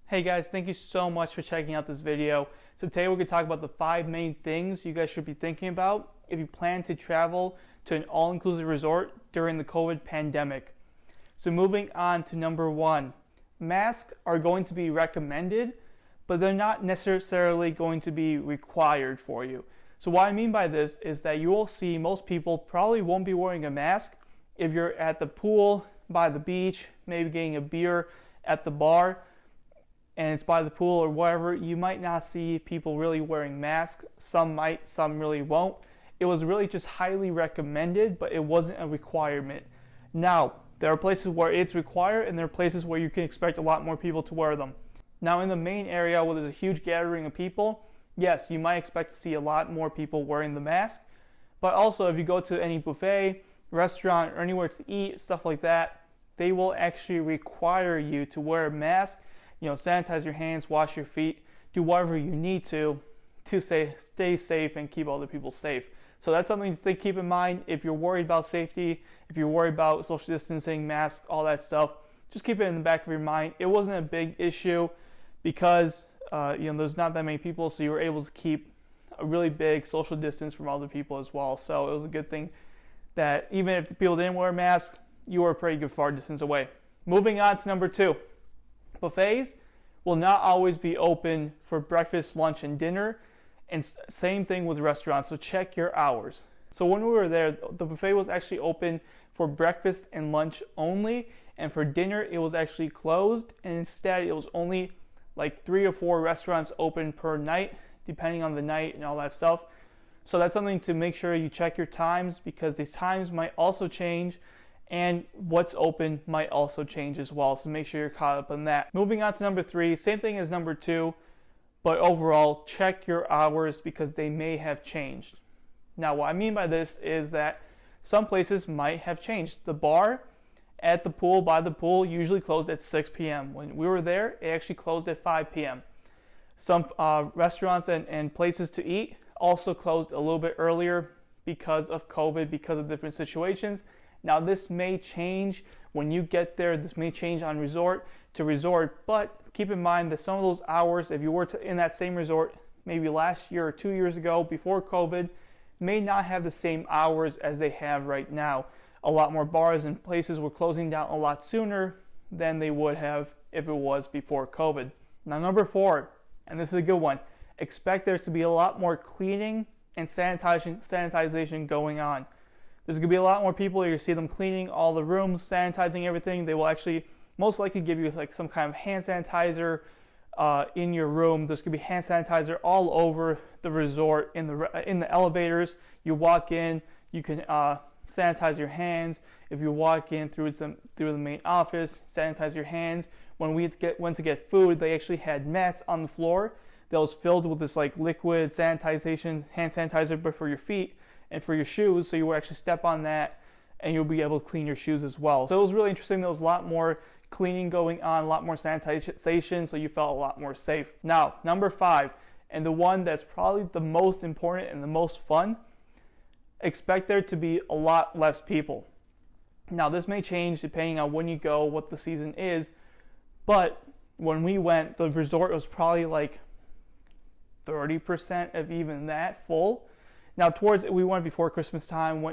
Hey guys, thank you so much for checking out this video. So today we're going to talk about the 5 main things you guys should be thinking about if you plan to travel to an all-inclusive resort during the COVID pandemic. So moving on to number 1, masks are going to be recommended, but they're not necessarily going to be required for you. So what I mean by this is that you will see most people probably won't be wearing a mask if you're at the pool, by the beach, maybe getting a beer at the bar, and it's by the pool or whatever. You might not see people really wearing masks. Some might, some really won't. It was really just highly recommended, but it wasn't a requirement. Now, there are places where it's required, and there are places where you can expect a lot more people to wear them. Now, in the main area where there's a huge gathering of people, yes, you might expect to see a lot more people wearing the mask. But also, if you go to any buffet, restaurant, or anywhere to eat, stuff like that, they will actually require you to wear a mask. Sanitize your hands, wash your feet, do whatever you need to stay safe and keep other people safe. So that's something to keep in mind if you're worried about safety, if you're worried about social distancing, masks, all that stuff. Just keep it in the back of your mind. It wasn't a big issue because there's not that many people, so you were able to keep a really big social distance from other people as well. So it was a good thing that even if the people didn't wear masks, you were a pretty good far distance away. Moving on to number 2. Buffets will not always be open for breakfast, lunch, and dinner, and same thing with restaurants, so check your hours. So when we were there, the buffet was actually open for breakfast and lunch only, and for dinner it was actually closed, and instead it was only like 3 or 4 restaurants open per night, depending on the night and all that stuff. So that's something to make sure you check your times, because these times might also change, and what's open might also change as well, so make sure you're caught up on that. Moving on to number 3, same thing as number 2, but overall, check your hours because they may have changed. Now, what I mean by this is that some places might have changed. The bar at the pool, by the pool, usually closed at 6 p.m. When we were there, it actually closed at 5 p.m. Some restaurants and places to eat also closed a little bit earlier because of COVID, because of different situations. Now, this may change when you get there. This may change on resort to resort, but keep in mind that some of those hours, if you were in that same resort maybe last year or 2 years ago before COVID, may not have the same hours as they have right now. A lot more bars and places were closing down a lot sooner than they would have if it was before COVID. Now, number 4, and this is a good one, expect there to be a lot more cleaning and sanitization going on. There's going to be a lot more people. You're going to see them cleaning all the rooms, sanitizing everything. They will actually most likely give you like some kind of hand sanitizer in your room. There's going to be hand sanitizer all over the resort, in the elevators. You walk in, you can sanitize your hands. If you walk in through the main office, sanitize your hands. When we went to get food, they actually had mats on the floor that was filled with this like liquid sanitization, hand sanitizer, but for your feet and for your shoes, so you will actually step on that and you'll be able to clean your shoes as well. So it was really interesting. There was a lot more cleaning going on, a lot more sanitization, so you felt a lot more safe. Now, number 5, and the one that's probably the most important and the most fun, expect there to be a lot less people. Now, this may change depending on when you go, what the season is, but when we went, the resort was probably like 30% of even that full. Now, we went before Christmas time,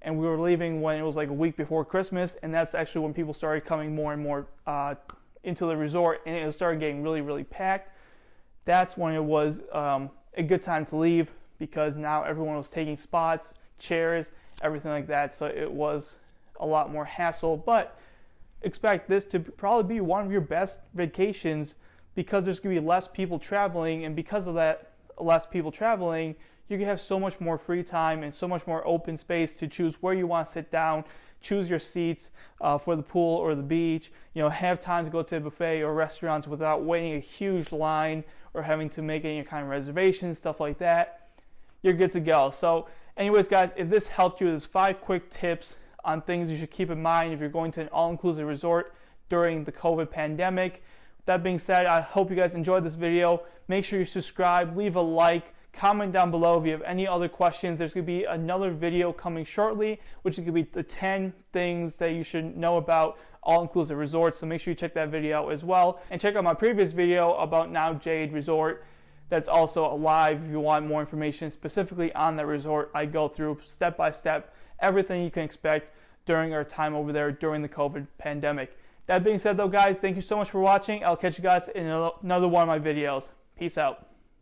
and we were leaving when it was like a week before Christmas, and that's actually when people started coming more and more into the resort, and it started getting really, really packed. That's when it was a good time to leave, because now everyone was taking spots, chairs, everything like that, so it was a lot more hassle. But expect this to probably be one of your best vacations, because there's going to be less people traveling, and because of that, less people traveling, you can have so much more free time and so much more open space to choose where you want to sit down, choose your seats for the pool or the beach, have time to go to a buffet or restaurants without waiting a huge line or having to make any kind of reservations, stuff like that. You're good to go. So anyways, guys, if this helped you, there's 5 quick tips on things you should keep in mind if you're going to an all-inclusive resort during the COVID pandemic. That being said, I hope you guys enjoyed this video. Make sure you subscribe, leave a like, comment down below if you have any other questions. There's going to be another video coming shortly, which is going to be the 10 things that you should know about all-inclusive resort. So make sure you check that video out as well. And check out my previous video about Now Jade Resort. That's also live if you want more information specifically on that resort. I go through step by step everything you can expect during our time over there during the COVID pandemic. That being said though, guys, thank you so much for watching. I'll catch you guys in another one of my videos. Peace out.